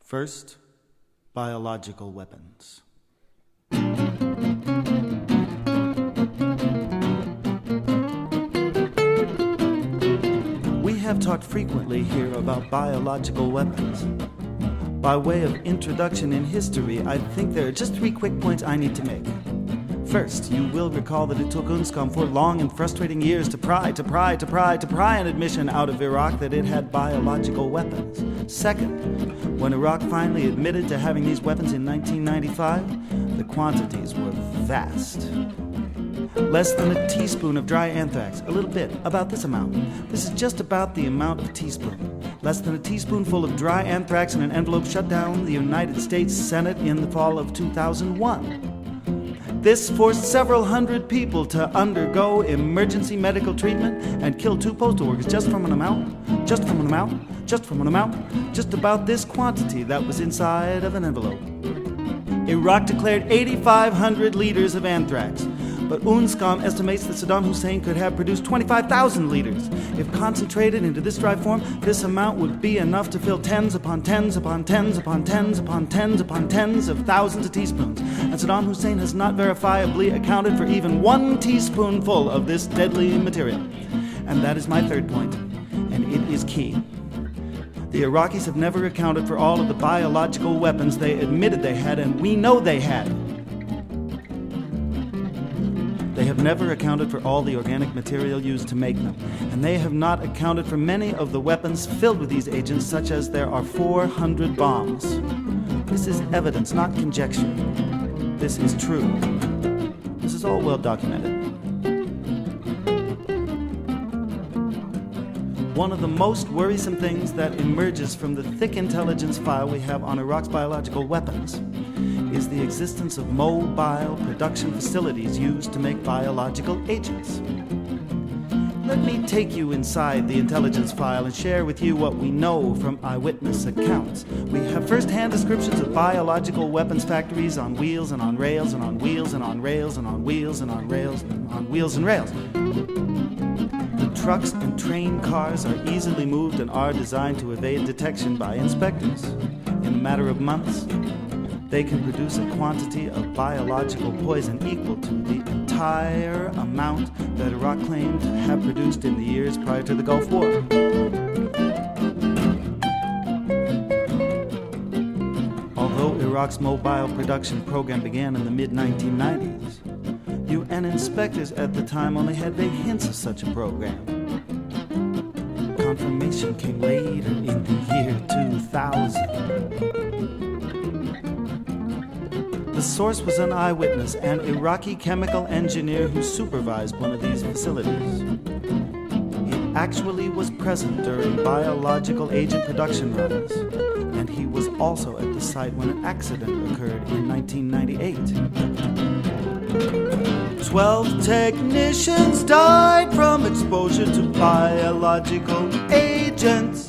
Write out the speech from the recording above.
First, biological weapons. We have talked frequently here about biological weapons. By way of introduction in history, I think there are just 3 quick points I need to make. First, you will recall that it took UNSCOM 4 long and frustrating years to pry an admission out of Iraq that it had biological weapons. Second, when Iraq finally admitted to having these weapons in 1995, the quantities were vast. Less than a teaspoon of dry anthrax, a little bit, about this amount. This is just about the amount of a teaspoon. Less than a teaspoonful of dry anthrax in an envelope shut down the United States Senate in the fall of 2001. This forced several hundred people to undergo emergency medical treatment and killed 2 postal workers just from an amount about this quantity that was inside of an envelope. Iraq declared 8,500 liters of anthrax, but UNSCOM estimates that Saddam Hussein could have produced 25,000 liters. If concentrated into this dry form, this amount would be enough to fill tens upon tens upon tens upon tens upon tens upon tens of thousands of teaspoons. And Saddam Hussein has not verifiably accounted for even 1 teaspoonful of this deadly material. And that is my 3rd point, and it is key. The Iraqis have never accounted for all of the biological weapons they admitted they had, and we know they had. They have never accounted for all the organic material used to make them, and they have not accounted for many of the weapons filled with these agents, such as there are 400 bombs. This is evidence, not conjecture. This is true. This is all well documented. One of the most worrisome things that emerges from the thick intelligence file we have on Iraq's biological weapons is the existence of mobile production facilities used to make biological agents. Let me take you inside the intelligence file and share with you what we know from eyewitness accounts. We have first-hand descriptions of biological weapons factories on wheels and on rails and on wheels and on rails and on wheels and on rails and on wheels and rails. The trucks and train cars are easily moved and are designed to evade detection by inspectors. In a matter of months, they can produce a quantity of biological poison equal to the entire amount that Iraq claimed to have produced in the years prior to the Gulf War. Although Iraq's mobile production program began in the mid-1990s, UN inspectors at the time only had vague hints of such a program. Confirmation came later in the year 2000. The source was an eyewitness, an Iraqi chemical engineer who supervised one of these facilities. He actually was present during biological agent production runs, and he was also at the site when an accident occurred in 1998. 12 technicians died from exposure to biological agents.